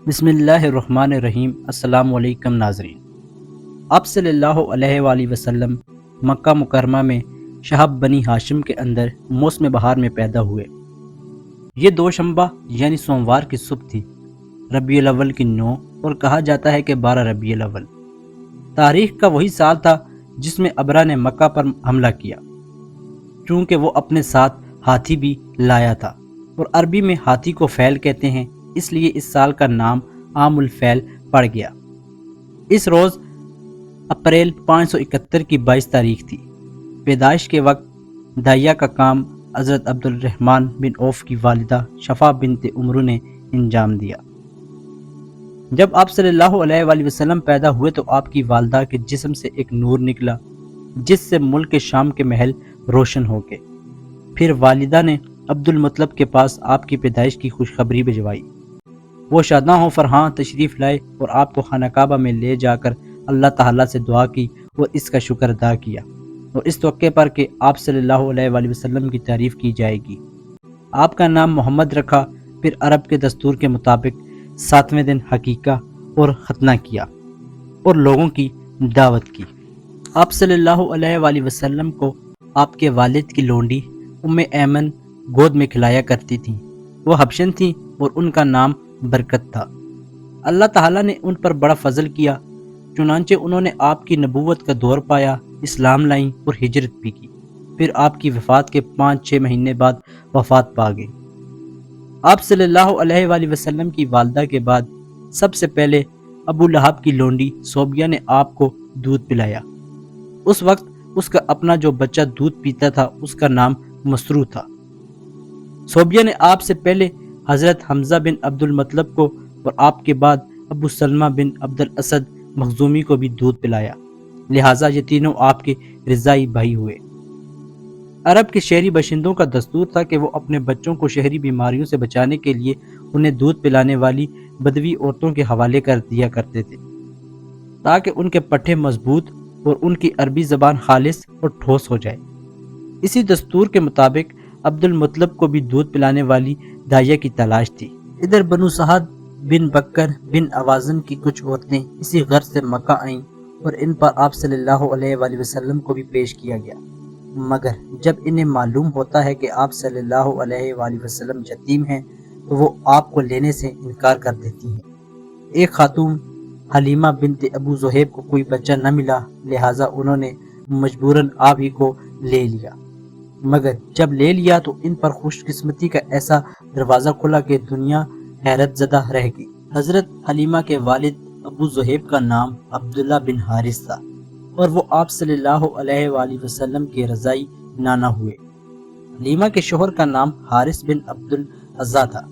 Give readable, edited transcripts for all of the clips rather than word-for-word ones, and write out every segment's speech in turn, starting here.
بسم اللہ الرحمن الرحیم۔ السلام علیکم ناظرین، آپ صلی اللہ علیہ وآلہ وسلم مکہ مکرمہ میں شہب بنی ہاشم کے اندر موسم بہار میں پیدا ہوئے۔ یہ دوشنبہ یعنی سوموار کی صبح تھی، ربیع الاول کی 9 اور کہا جاتا ہے کہ 12 ربیع الاول تاریخ کا وہی سال تھا جس میں ابرا نے مکہ پر حملہ کیا۔ چونکہ وہ اپنے ساتھ ہاتھی بھی لایا تھا اور عربی میں ہاتھی کو فیل کہتے ہیں، اس لیے اس سال کا نام عام الفیل پڑ گیا۔ اس روز اپریل 571 کی 22 تاریخ تھی۔ پیدائش کے وقت دائیا کا کام حضرت عبد الرحمن بن عوف کی والدہ شفا بنت عمرو نے انجام دیا۔ جب آپ صلی اللہ علیہ وآلہ وسلم پیدا ہوئے تو آپ کی والدہ کے جسم سے ایک نور نکلا جس سے ملک شام کے محل روشن ہو گئے۔ پھر والدہ نے عبد المطلب کے پاس آپ کی پیدائش کی خوشخبری بھجوائی۔ وہ شاداں ہو فرحاں تشریف لائے اور آپ کو خانہ کعبہ میں لے جا کر اللہ تعالیٰ سے دعا کی اور اس کا شکر ادا کیا، اور اس توقع پر کہ آپ صلی اللہ علیہ وآلہ وسلم کی تعریف کی جائے گی۔ آپ کا نام محمد رکھا۔ پھر عرب کے دستور کے مطابق 7ویں دن حقیقہ اور ختنہ کیا اور لوگوں کی دعوت کی۔ آپ صلی اللہ علیہ وآلہ وسلم کو آپ کے والد کی لونڈی ام ایمن گود میں کھلایا کرتی تھیں۔ وہ حبشن تھیں اور ان کا نام برکت تھا۔ اللہ تعالیٰ نے ان پر بڑا فضل کیا، چنانچہ انہوں نے آپ کی نبوت کا دور پایا، اسلام لائیں اور ہجرت بھی کی۔ پھر آپ کی وفات کے 5-6 مہینے بعد وفات پا گئی۔ آپ صلی اللہ علیہ وآلہ وسلم کی والدہ کے بعد سب سے پہلے ابو لہب کی لونڈی صوبیہ نے آپ کو دودھ پلایا۔ اس وقت اس کا اپنا جو بچہ دودھ پیتا تھا اس کا نام مسرو تھا۔ صوبیہ نے آپ سے پہلے حضرت حمزہ بن عبد المطلب کو اور آپ کے بعد ابو سلمہ بن عبد الاسد مخزومی کو بھی دودھ پلایا، لہٰذا یہ تینوں آپ کے رضائی بھائی ہوئے۔ عرب کے شہری باشندوں کا دستور تھا کہ وہ اپنے بچوں کو شہری بیماریوں سے بچانے کے لیے انہیں دودھ پلانے والی بدوی عورتوں کے حوالے کر دیا کرتے تھے تاکہ ان کے پٹھے مضبوط اور ان کی عربی زبان خالص اور ٹھوس ہو جائے۔ اسی دستور کے مطابق عبد المطلب کو بھی دودھ پلانے والی دائیا کی تلاش تھی۔ ادھر بنو سعد بن بکر بن اوازن کی کچھ عورتیں اسی غرض سے مکہ آئیں اور ان پر آپ صلی اللہ علیہ وآلہ وسلم کو بھی پیش کیا گیا، مگر جب انہیں معلوم ہوتا ہے کہ آپ صلی اللہ علیہ وآلہ وسلم یتیم ہیں تو وہ آپ کو لینے سے انکار کر دیتی ہیں۔ ایک خاتون حلیمہ بنت ابو زہیب کو کوئی بچہ نہ ملا، لہٰذا انہوں نے مجبوراً آپ ہی کو لے لیا، مگر جب لے لیا تو ان پر خوش قسمتی کا ایسا دروازہ کھلا کہ دنیا حیرت زدہ رہ گئی۔ حضرت حلیمہ کے والد ابو زہیب کا نام عبداللہ بن حارث تھا اور وہ آپ صلی اللہ علیہ وآلہ وسلم کے رضائی نانا ہوئے۔ حلیمہ کے شوہر کا نام حارث بن عبد العزا تھا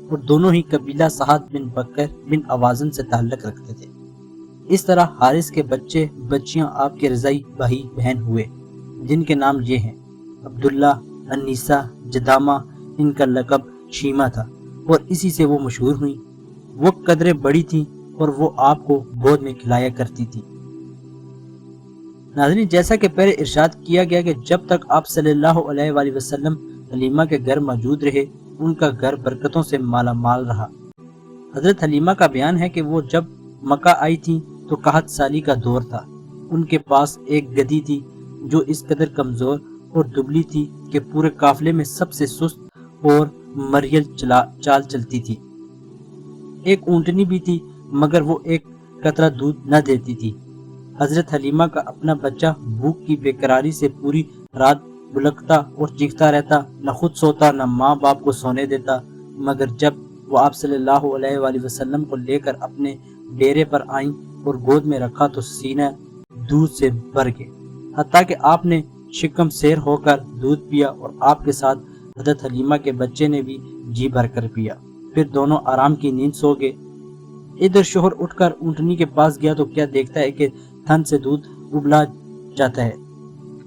اور دونوں ہی قبیلہ سعد بن بکر بن اوازن سے تعلق رکھتے تھے۔ اس طرح حارث کے بچے بچیاں آپ کے رضائی بھائی بہن ہوئے، جن کے نام یہ ہیں: عبداللہ، انیسہ، جدامہ، ان کا لقب شیمہ تھا اور اسی سے وہ مشہور ہوئیں۔ وہ قدریں بڑی تھیں اور وہ آپ کو گود میں کھلایا کرتی تھی۔ ناظرین، جیسا کہ پہلے ارشاد کیا گیا کہ جب تک آپ صلی اللہ علیہ وآلہ وسلم حلیمہ کے گھر موجود رہے، ان کا گھر برکتوں سے مالا مال رہا۔ حضرت حلیمہ کا بیان ہے کہ وہ جب مکہ آئی تھیں تو قحط سالی کا دور تھا۔ ان کے پاس ایک گدھی تھی جو اس قدر کمزور اور دبلی تھی کہ پورے قافلے میں سب سے سست اور مریل چال چلتی تھی۔ ایک اونٹنی بھی تھی مگر وہ ایک قطرہ دودھ نہ دیتی تھی۔ حضرت حلیمہ کا اپنا بچہ بھوک کی بے قراری سے پوری رات بلکتا اور چیختا رہتا، نہ خود سوتا نہ ماں باپ کو سونے دیتا، مگر جب وہ آپ صلی اللہ علیہ وآلہ وسلم کو لے کر اپنے ڈیرے پر آئیں اور گود میں رکھا تو سینہ دودھ سے بھر گئے، حتیٰ کہ آپ نے شکم سیر ہو کر دودھ پیا اور آپ کے ساتھ حضرت حلیمہ کے بچے نے بھی جی بھر کر پیا۔ پھر دونوں آرام کی نیند سو گئے۔ ادھر شوہر اٹھ کر اونٹنی کے پاس گیا تو کیا دیکھتا ہے کہ تھن سے دودھ ابلا جاتا ہے۔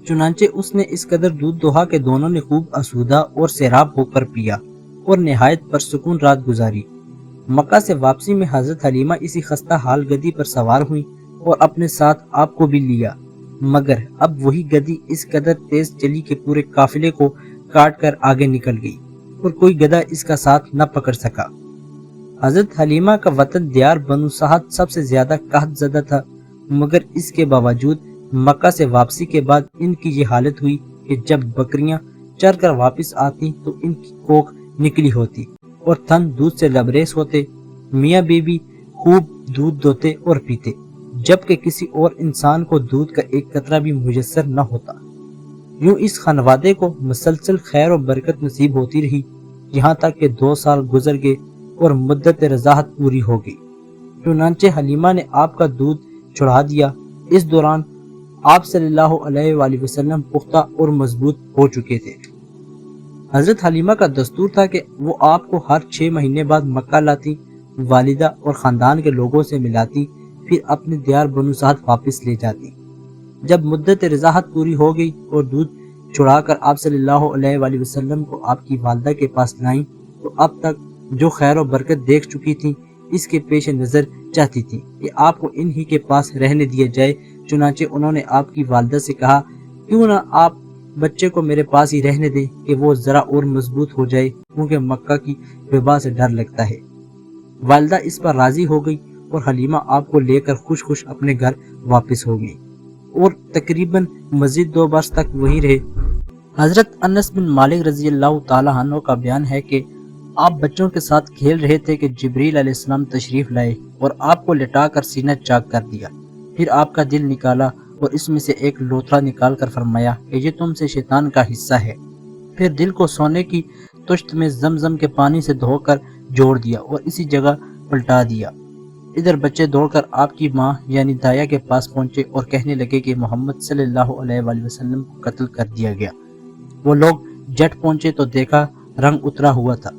چنانچہ اس نے اس قدر دودھ دوہا کہ دونوں نے خوب آسودہ اور سیراب ہو کر پیا اور نہایت پرسکون رات گزاری۔ مکہ سے واپسی میں حضرت حلیمہ اسی خستہ حال گدھی پر سوار ہوئیں اور اپنے ساتھ آپ کو بھی لیا، مگر اب وہی گدھی اس قدر تیز چلی کہ پورے قافلے کو کاٹ کر آگے نکل گئی اور کوئی گدھا اس کا ساتھ نہ پکڑ سکا۔ حضرت حلیمہ کا وطن دیار بنو سعد سب سے زیادہ قحط زدہ تھا، مگر اس کے باوجود مکہ سے واپسی کے بعد ان کی یہ حالت ہوئی کہ جب بکریاں چر کر واپس آتی تو ان کی کوکھ نکلی ہوتی اور تھن دودھ سے لبریز ہوتے۔ میاں بیوی خوب دودھ دوتے اور پیتے، جبکہ کسی اور انسان کو دودھ کا ایک قطرہ بھی میسر نہ ہوتا۔ یوں اس خانوادے کو مسلسل خیر و برکت نصیب ہوتی رہی، یہاں تک کہ 2 سال گزر گئے اور مدت رضاعت پوری ہو گئی۔ چنانچہ حلیمہ نے آپ کا دودھ چڑھا دیا۔ اس دوران آپ صلی اللہ علیہ وآلہ وسلم پختہ اور مضبوط ہو چکے تھے۔ حضرت حلیمہ کا دستور تھا کہ وہ آپ کو ہر 6 مہینے بعد مکہ لاتی، والدہ اور خاندان کے لوگوں سے ملاتی، پھر اپنے دیار بنو سعد واپس لے جاتی۔ جب مدت رضاعت پوری ہو گئی اور دودھ چڑھا کر آپ صلی اللہ علیہ وآلہ وسلم کو آپ کی والدہ کے پاس لائیں تو اب تک جو خیر و برکت دیکھ چکی تھیں اس کے پیش نظر چاہتی تھی کہ آپ کو انہی کے پاس رہنے دیا جائے۔ چنانچہ انہوں نے آپ کی والدہ سے کہا، کیوں نہ آپ بچے کو میرے پاس ہی رہنے دیں کہ وہ ذرا اور مضبوط ہو جائے، کیونکہ مکہ کی وبا سے ڈر لگتا ہے۔ والدہ اس پر راضی ہو گئی اور حلیمہ آپ کو لے کر خوش خوش اپنے گھر واپس ہو گئی اور تقریباً مزید 2 برس تک وہیں رہے۔ حضرت انس بن مالک رضی اللہ تعالیٰ عنہ کا بیان ہے کہ آپ بچوں کے ساتھ کھیل رہے تھے کہ جبریل علیہ السلام تشریف لائے اور آپ کو لٹا کر سینہ چاک کر دیا، پھر آپ کا دل نکالا اور اس میں سے ایک لوتھڑا نکال کر فرمایا کہ یہ تم سے شیطان کا حصہ ہے، پھر دل کو سونے کی تشت میں زمزم کے پانی سے دھو کر جوڑ دیا اور اسی جگہ پلٹا دیا۔ ادھر بچے دوڑ کر آپ کی ماں یعنی دایا کے پاس پہنچے اور کہنے لگے کہ محمد صلی اللہ علیہ وآلہ وسلم کو قتل کر دیا گیا۔ وہ لوگ جٹ پہنچے تو دیکھا رنگ اترا ہوا تھا۔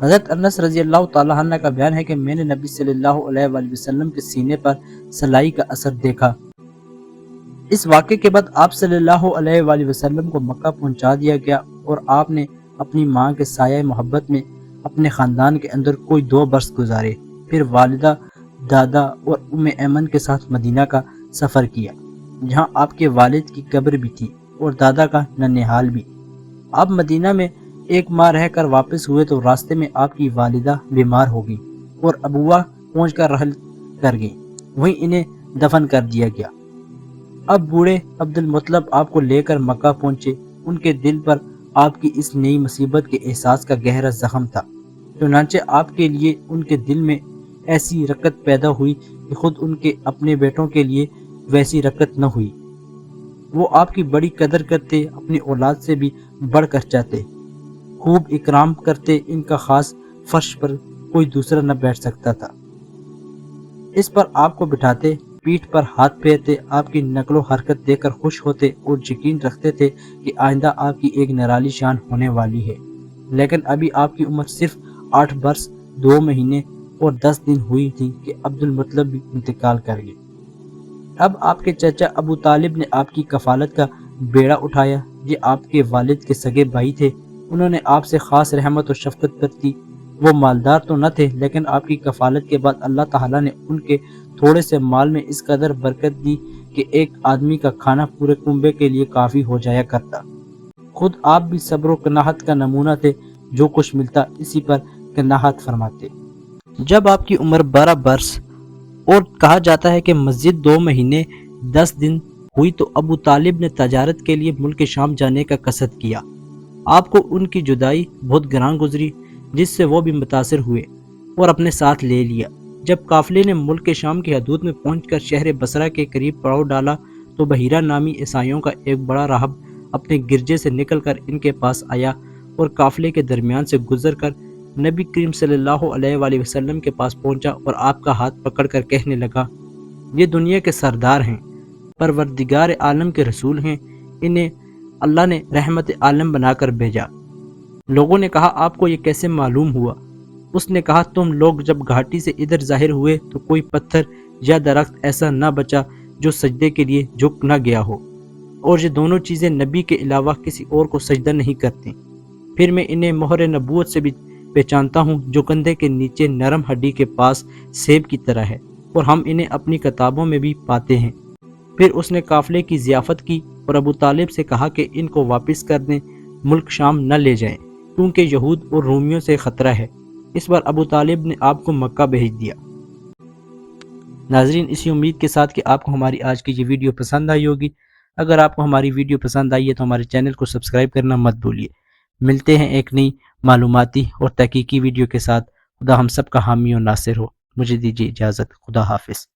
حضرت انس رضی اللہ تعالیٰ عنہ کا بیان ہے کہ میں نے نبی صلی اللہ علیہ وآلہ وسلم کے سینے پر سلائی کا اثر دیکھا۔ اس واقعے کے بعد آپ صلی اللہ علیہ وآلہ وسلم کو مکہ پہنچا دیا گیا اور آپ نے اپنی ماں کے سایہ محبت میں اپنے خاندان کے اندر کوئی 2 برس گزارے، پھر والدہ، دادا اور ام ایمن کے ساتھ مدینہ کا سفر کیا، جہاں آپ کے والد کی قبر بھی تھی اور دادا کا ننھیال بھی۔ آپ مدینہ میں 1 ماہ رہ کر واپس ہوئے تو راستے میں آپ کی والدہ بیمار ہو گئی اور ابوا پہنچ کر رحل کر گئی، وہیں انہیں دفن کر دیا گیا۔ اب بوڑھے عبد المطلب آپ کو لے کر مکہ پہنچے۔ ان کے دل پر آپ کی اس نئی مصیبت کے احساس کا گہرا زخم تھا، چنانچہ آپ کے لیے ان کے دل میں ایسی رقت پیدا ہوئی کہ خود ان کے اپنے بیٹوں کے لیے ویسی رقت نہ ہوئی۔ وہ آپ کی بڑی قدر کرتے، اپنی اولاد سے بھی بڑھ کر چاہتے، خوب اکرام کرتے، ان کا خاص فرش پر کوئی دوسرا نہ بیٹھ سکتا تھا۔ اس پر آپ کو بٹھاتے، پیٹھ پر ہاتھ پھیرتے، آپ کی نقل و حرکت دیکھ کر خوش ہوتے اور یقین رکھتے تھے کہ آئندہ آپ کی ایک نرالی شان ہونے والی ہے۔ لیکن ابھی آپ کی عمر صرف 8 برس 2 مہینے اور 10 دن ہوئی تھی کہ عبد المطلب بھی انتقال کر گئے۔ اب آپ کے چچا ابو طالب نے آپ کی کفالت کا بیڑا اٹھایا۔ یہ آپ کے والد کے سگے بھائی تھے، انہوں نے آپ سے خاص رحمت و شفقت کرتی۔ وہ مالدار تو نہ تھے، لیکن آپ کی کفالت کے بعد اللہ تعالیٰ نے ان کے تھوڑے سے مال میں اس قدر برکت دی کہ ایک آدمی کا کھانا پورے کنبے کے لیے کافی ہو جایا کرتا۔ خود آپ بھی صبر و قناعت کا نمونہ تھے، جو کچھ ملتا اسی پر قناعت فرماتے۔ جب آپ کی عمر 12 برس اور کہا جاتا ہے کہ مزید 2 مہینے 10 دن ہوئی تو ابو طالب نے تجارت کے لیے ملک شام جانے کا قصد کیا۔ آپ کو ان کی جدائی بہت گراں گزری، جس سے وہ بھی متاثر ہوئے اور اپنے ساتھ لے لیا۔ جب قافلے نے ملک شام کی حدود میں پہنچ کر شہر بصرہ کے قریب پڑاؤ ڈالا تو بحیرہ نامی عیسائیوں کا ایک بڑا راہب اپنے گرجے سے نکل کر ان کے پاس آیا اور قافلے کے درمیان سے گزر کر نبی کریم صلی اللہ علیہ وآلہ وسلم کے پاس پہنچا اور آپ کا ہاتھ پکڑ کر کہنے لگا، یہ دنیا کے سردار ہیں، پروردگار عالم کے رسول ہیں، انہیں اللہ نے رحمت عالم بنا کر بھیجا۔ لوگوں نے کہا، آپ کو یہ کیسے معلوم ہوا؟ اس نے کہا، تم لوگ جب گھاٹی سے ادھر ظاہر ہوئے تو کوئی پتھر یا درخت ایسا نہ بچا جو سجدے کے لیے جھک نہ گیا ہو، اور یہ دونوں چیزیں نبی کے علاوہ کسی اور کو سجدہ نہیں کرتی۔ پھر میں انہیں مہر نبوت سے بھی پہچانتا ہوں، جو کندھے کے نیچے نرم ہڈی کے پاس سیب کی طرح ہے، اور ہم انہیں اپنی کتابوں میں بھی پاتے ہیں۔ پھر اس نے قافلے کی ضیافت کی اور ابو طالب سے کہا کہ ان کو واپس کر دیں، ملک شام نہ لے جائیں، کیونکہ یہود اور رومیوں سے خطرہ ہے۔ اس بار ابو طالب نے آپ کو مکہ بھیج دیا۔ ناظرین، اسی امید کے ساتھ کہ آپ کو ہماری آج کی یہ ویڈیو پسند آئی ہوگی۔ اگر آپ کو ہماری ویڈیو پسند آئی ہے تو ہمارے چینل کو سبسکرائب کرنا مت بھولیے۔ ملتے ہیں ایک نئی معلوماتی اور تحقیقی ویڈیو کے ساتھ۔ خدا ہم سب کا حامی و ناصر ہو۔ مجھے دیجیے اجازت۔ خدا حافظ۔